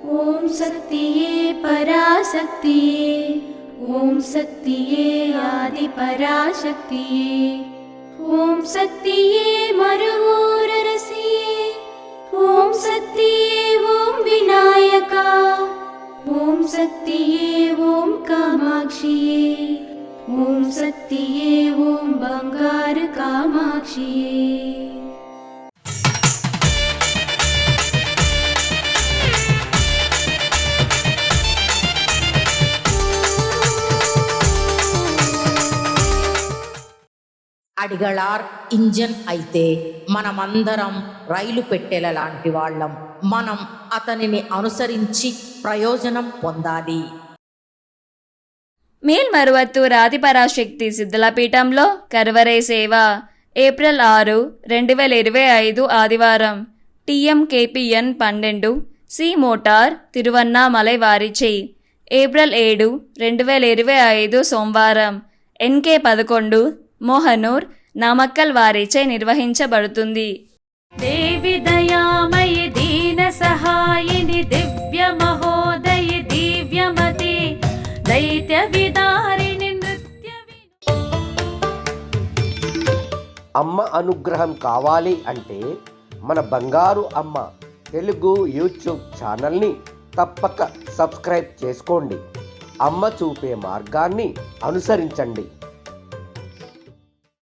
ओम शक्तिये पराशक्तिये, ओम शक्तिये आदि पराशक्तिये, ओम शक्तिये मरुवोररसिये, ओम शक्तिये ओम विनायका, ओम शक्तिये ओम कामाक्षिये, ओम शक्तिये ओम बंगार कामाक्षिये। అడిగళార్ ఇంజన్ అయితే మనమందరం రైలు పెట్టెల లాంటి వాళ్ళం. మనం అతనిని అనుసరించి ప్రయోజనం పొందాలి. మేల్మరువత్తూర్ ఆదిపరాశక్తి సిద్ధలపీఠంలో కరువరై సేవ ఏప్రిల్ 6, 2025 ఆదివారం. TMKPN 12 సి మోటార్ తిరువన్నామలై వారిచే. ఏప్రిల్ 7, 2025 సోమవారం. NK 11 మోహనూర్ నామక్కల్ వారిచే నిర్వహించబడుతుంది. దేవి దయామయి దీన సహాయిని దివ్య మహోదయ దివ్యమతి దైత్య విదారిణి నృత్య. అమ్మ అనుగ్రహం కావాలి అంటే మన బంగారు అమ్మ తెలుగు యూట్యూబ్ ఛానల్ని తప్పక సబ్స్క్రైబ్ చేసుకోండి. అమ్మ చూపే మార్గాన్ని అనుసరించండి.